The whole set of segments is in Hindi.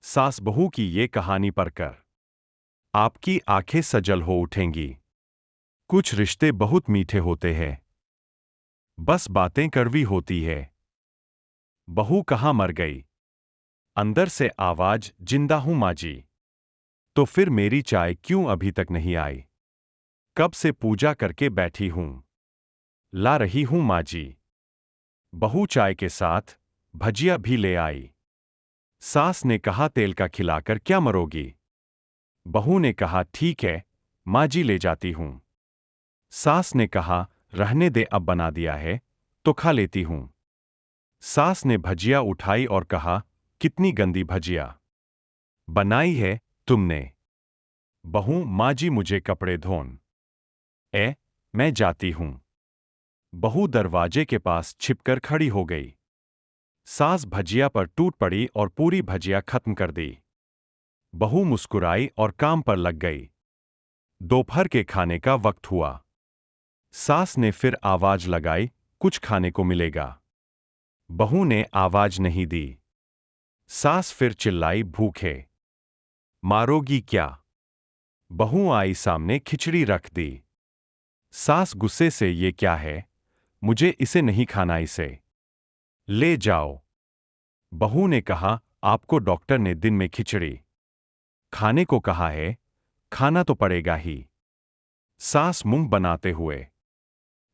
सास बहू की ये कहानी पढ़कर आपकी आंखें सजल हो उठेंगी। कुछ रिश्ते बहुत मीठे होते हैं, बस बातें कड़वी होती है। बहू कहाँ मर गई? अंदर से आवाज, जिंदा हूं माँ जी। तो फिर मेरी चाय क्यों अभी तक नहीं आई? कब से पूजा करके बैठी हूं, ला रही हूं माँ जी। बहू चाय के साथ भजिया भी ले आई। सास ने कहा, तेल का खिलाकर क्या मरोगी? बहू ने कहा, ठीक है माँ जी, ले जाती हूं। सास ने कहा, रहने दे, अब बना दिया है तो खा लेती हूं। सास ने भजिया उठाई और कहा, कितनी गंदी भजिया बनाई है तुमने? बहू, माँ जी मुझे कपड़े धोन मैं जाती हूं। बहू दरवाजे के पास छिपकर खड़ी हो गई। सास भजिया पर टूट पड़ी और पूरी भजिया खत्म कर दी। बहू मुस्कुराई और काम पर लग गई। दोपहर के खाने का वक्त हुआ। सास ने फिर आवाज लगाई, कुछ खाने को मिलेगा? बहू ने आवाज नहीं दी। सास फिर चिल्लाई, भूखे मारोगी क्या? बहू आई सामने, खिचड़ी रख दी। सास गुस्से से, ये क्या है? मुझे इसे नहीं खाना, इसे ले जाओ। बहू ने कहा, आपको डॉक्टर ने दिन में खिचड़ी खाने को कहा है, खाना तो पड़ेगा ही। सास मुंह बनाते हुए,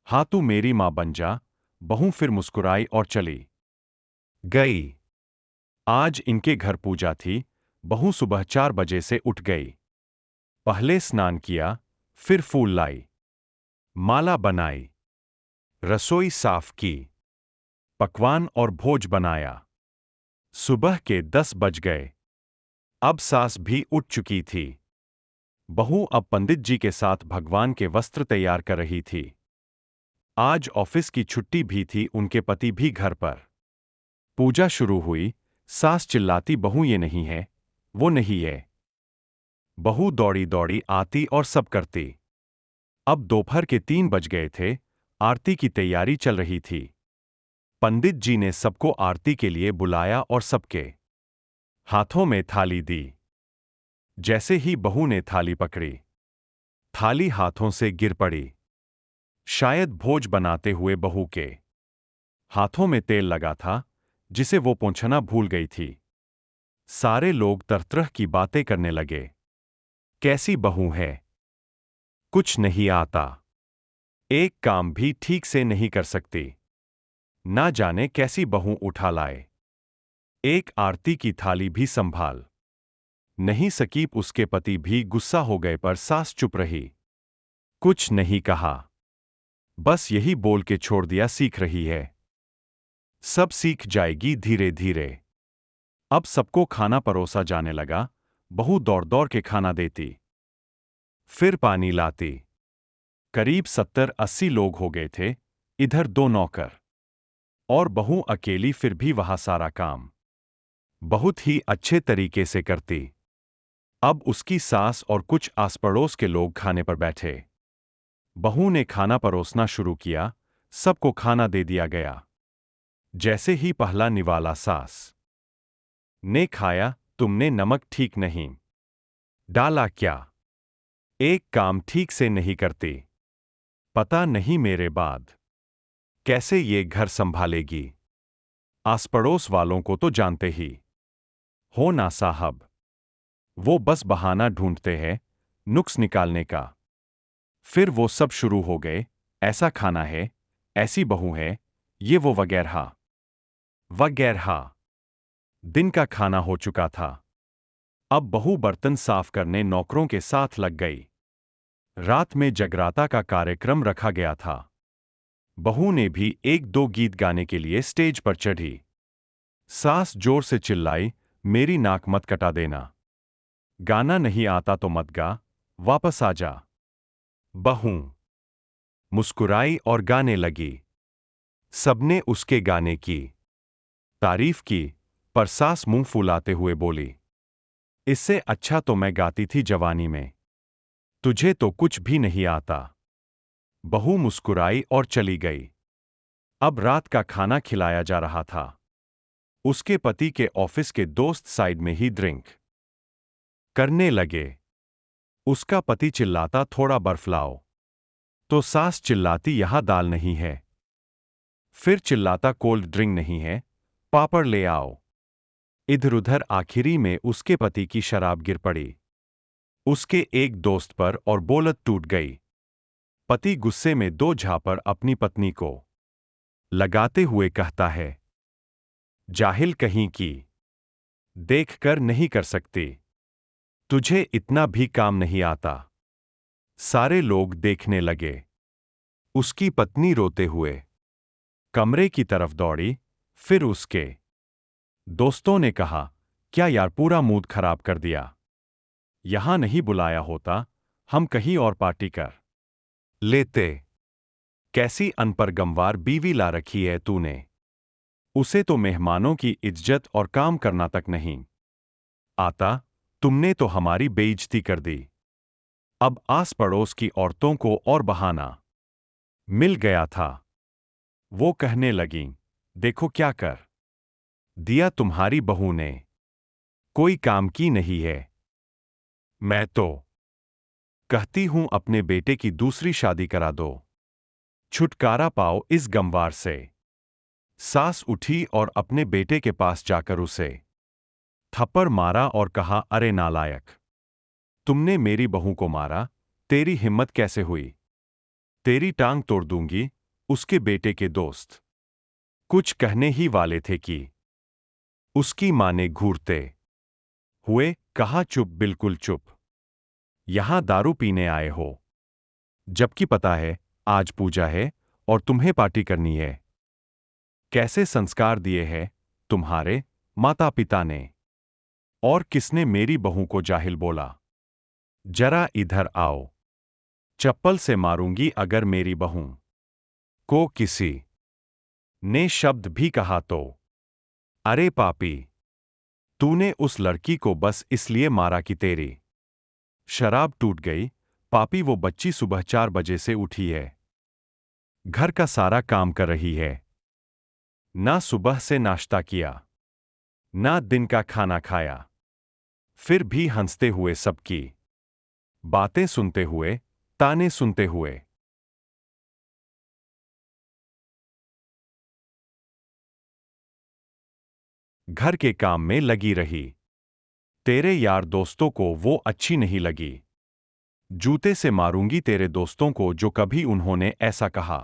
हाँ तू मेरी मां बन जा। बहू फिर मुस्कुराई और चली गई। आज इनके घर पूजा थी। बहू सुबह 4 बजे से उठ गई। पहले स्नान किया, फिर फूल लाई, माला बनाई, रसोई साफ की, पकवान और भोज बनाया। सुबह के 10 बज गए। अब सास भी उठ चुकी थी। बहू अब पंडित जी के साथ भगवान के वस्त्र तैयार कर रही थी। आज ऑफिस की छुट्टी भी थी, उनके पति भी घर पर। पूजा शुरू हुई। सास चिल्लाती, बहू ये नहीं है, वो नहीं है। बहू दौड़ी दौड़ी आती और सब करती। अब दोपहर के 3 बज गए थे। आरती की तैयारी चल रही थी। पंडित जी ने सबको आरती के लिए बुलाया और सबके हाथों में थाली दी। जैसे ही बहू ने थाली पकड़ी, थाली हाथों से गिर पड़ी। शायद भोज बनाते हुए बहू के हाथों में तेल लगा था, जिसे वो पोंछना भूल गई थी। सारे लोग तरह की बातें करने लगे। कैसी बहू है, कुछ नहीं आता, एक काम भी ठीक से नहीं कर सकती, ना जाने कैसी बहू उठा लाए। एक आरती की थाली भी संभाल नहीं सकी। उसके पति भी गुस्सा हो गए, पर सास चुप रही, कुछ नहीं कहा, बस यही बोल के छोड़ दिया, सीख रही है, सब सीख जाएगी धीरे धीरे। अब सबको खाना परोसा जाने लगा। बहू दौड़ दौड़ के खाना देती, फिर पानी लाती। करीब 70-80 लोग हो गए थे। इधर 2 नौकर और बहू अकेली, फिर भी वहां सारा काम बहुत ही अच्छे तरीके से करती। अब उसकी सास और कुछ आस पड़ोस के लोग खाने पर बैठे। बहू ने खाना परोसना शुरू किया। सबको खाना दे दिया गया। जैसे ही पहला निवाला सास ने खाया, तुमने नमक ठीक नहीं डाला क्या? एक काम ठीक से नहीं करती, पता नहीं मेरे बाद कैसे ये घर संभालेगी। आस पड़ोस वालों को तो जानते ही हो ना साहब, वो बस बहाना ढूंढते हैं नुक्स निकालने का। फिर वो सब शुरू हो गए, ऐसा खाना है, ऐसी बहू है, ये वो वगैरह वगैरह। दिन का खाना हो चुका था। अब बहू बर्तन साफ करने नौकरों के साथ लग गई। रात में जगराता का कार्यक्रम रखा गया था। बहू ने भी 1-2 गीत गाने के लिए स्टेज पर चढ़ी। सास जोर से चिल्लाई, मेरी नाक मत कटा देना, गाना नहीं आता तो मत गा, वापस आ जा। बहू मुस्कुराई और गाने लगी। सबने उसके गाने की तारीफ की, पर सास मुंह फुलाते हुए बोली, इससे अच्छा तो मैं गाती थी जवानी में, तुझे तो कुछ भी नहीं आता। बहू मुस्कुराई और चली गई। अब रात का खाना खिलाया जा रहा था। उसके पति के ऑफिस के दोस्त साइड में ही ड्रिंक करने लगे। उसका पति चिल्लाता, थोड़ा बर्फ लाओ। तो सास चिल्लाती, यहां दाल नहीं है। फिर चिल्लाता, कोल्ड ड्रिंक नहीं है, पापड़ ले आओ। इधर उधर आखिरी में उसके पति की शराब गिर पड़ी उसके एक दोस्त पर और बोलत टूट गई। पति गुस्से में दो झापड़ अपनी पत्नी को लगाते हुए कहता है, जाहिल कहीं की, देखकर नहीं कर सकती, तुझे इतना भी काम नहीं आता। सारे लोग देखने लगे। उसकी पत्नी रोते हुए कमरे की तरफ दौड़ी। फिर उसके दोस्तों ने कहा, क्या यार, पूरा मूड खराब कर दिया। यहां नहीं बुलाया होता, हम कहीं और पार्टी कर लेते। कैसी अनपढ़ गंवार बीवी ला रखी है तूने। उसे तो मेहमानों की इज्जत और काम करना तक नहीं आता। तुमने तो हमारी बेइज्जती कर दी। अब आस पड़ोस की औरतों को और बहाना मिल गया था। वो कहने लगीं, देखो क्या कर दिया तुम्हारी बहू ने, कोई काम की नहीं है। मैं तो कहती हूं अपने बेटे की दूसरी शादी करा दो, छुटकारा पाओ इस गंवार से। सास उठी और अपने बेटे के पास जाकर उसे थप्पड़ मारा और कहा, अरे नालायक, तुमने मेरी बहू को मारा, तेरी हिम्मत कैसे हुई, तेरी टांग तोड़ दूंगी। उसके बेटे के दोस्त कुछ कहने ही वाले थे कि उसकी मां ने घूरते हुए कहा, चुप, बिल्कुल चुप। यहां दारू पीने आए हो, जबकि पता है आज पूजा है और तुम्हें पार्टी करनी है। कैसे संस्कार दिए हैं तुम्हारे माता पिता ने। और किसने मेरी बहू को जाहिल बोला। जरा इधर आओ, चप्पल से मारूंगी अगर मेरी बहू को किसी ने शब्द भी कहा तो। अरे पापी, तूने उस लड़की को बस इसलिए मारा कि तेरी शराब टूट गई। पापी, वो बच्ची सुबह 4 बजे से उठी है, घर का सारा काम कर रही है, ना सुबह से नाश्ता किया, ना दिन का खाना खाया, फिर भी हंसते हुए सबकी बातें सुनते हुए, ताने सुनते हुए घर के काम में लगी रही। तेरे यार दोस्तों को वो अच्छी नहीं लगी। जूते से मारूंगी तेरे दोस्तों को जो कभी उन्होंने ऐसा कहा।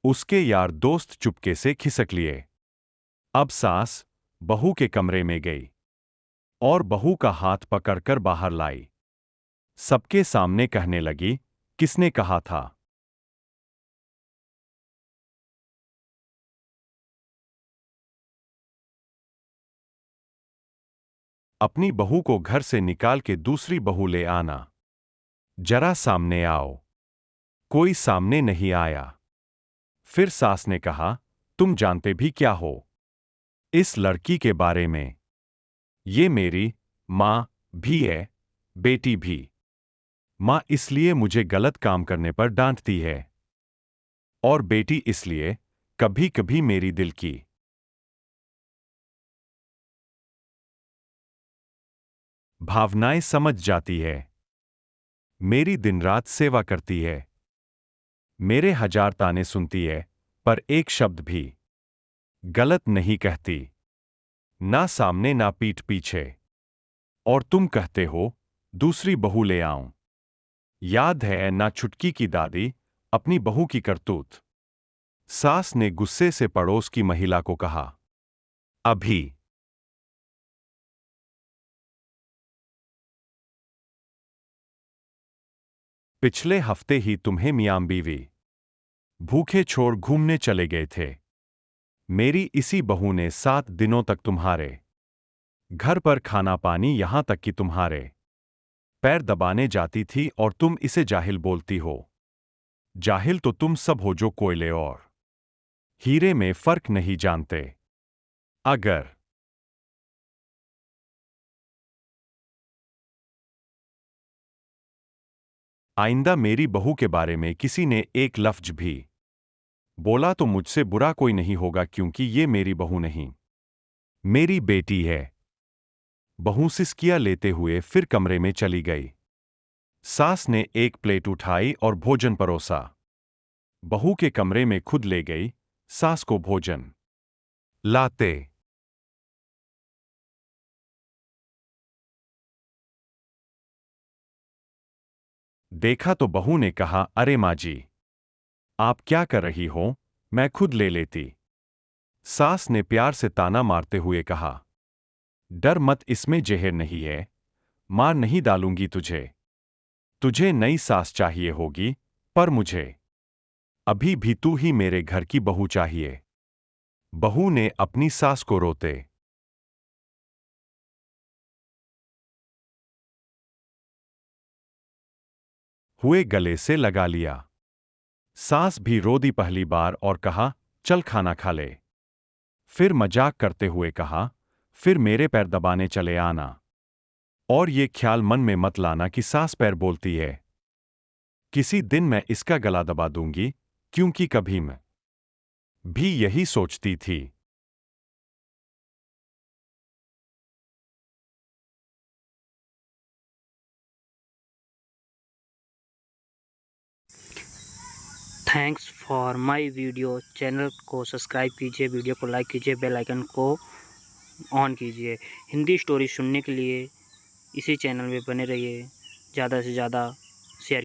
उसके यार दोस्त चुपके से खिसक लिए। अब सास बहू के कमरे में गई और बहू का हाथ पकड़कर बाहर लाई। सबके सामने कहने लगी, किसने कहा था। अपनी बहू को घर से निकाल के दूसरी बहू ले आना। जरा सामने आओ। कोई सामने नहीं आया। फिर सास ने कहा, तुम जानते भी क्या हो इस लड़की के बारे में। ये मेरी मां भी है, बेटी भी। मां इसलिए मुझे गलत काम करने पर डांटती है, और बेटी इसलिए कभी कभी मेरी दिल की भावनाएं समझ जाती है। मेरी दिन रात सेवा करती है, मेरे 1000 ताने सुनती है, पर एक शब्द भी गलत नहीं कहती, ना सामने ना पीठ पीछे। और तुम कहते हो दूसरी बहू ले आऊं। याद है ना छुटकी की दादी अपनी बहू की करतूत। सास ने गुस्से से पड़ोस की महिला को कहा, अभी पिछले हफ्ते ही तुम्हें मियां बीवी भूखे छोड़ घूमने चले गए थे। मेरी इसी बहू ने 7 दिनों तक तुम्हारे घर पर खाना पानी, यहां तक कि तुम्हारे पैर दबाने जाती थी, और तुम इसे जाहिल बोलती हो। जाहिल तो तुम सब हो जो कोयले और हीरे में फर्क नहीं जानते। अगर आइंदा मेरी बहू के बारे में किसी ने एक लफ्ज भी बोला तो मुझसे बुरा कोई नहीं होगा, क्योंकि ये मेरी बहू नहीं मेरी बेटी है। बहू सिसकियां लेते हुए फिर कमरे में चली गई। सास ने एक प्लेट उठाई और भोजन परोसा। बहू के कमरे में खुद ले गई, सास को भोजन लाते। देखा तो बहू ने कहा, अरे माँ जी, आप क्या कर रही हो, मैं खुद ले लेती। सास ने प्यार से ताना मारते हुए कहा, डर मत, इसमें जहर नहीं है, मार नहीं डालूंगी तुझे। तुझे नई सास चाहिए होगी, पर मुझे अभी भी तू ही मेरे घर की बहू चाहिए। बहू ने अपनी सास को रोते हुए गले से लगा लिया। सास भी रो दी पहली बार और कहा, चल खाना खा ले। फिर मजाक करते हुए कहा, फिर मेरे पैर दबाने चले आना। और ये ख्याल मन में मत लाना कि सास पैर बोलती है। किसी दिन मैं इसका गला दबा दूंगी, क्योंकि कभी मैं भी यही सोचती थी। Thanks for my video. Channel को सब्सक्राइब कीजिए, वीडियो को लाइक कीजिए, बेल आइकन को ऑन कीजिए। हिंदी स्टोरी सुनने के लिए इसी चैनल में बने रहिए। ज़्यादा से ज़्यादा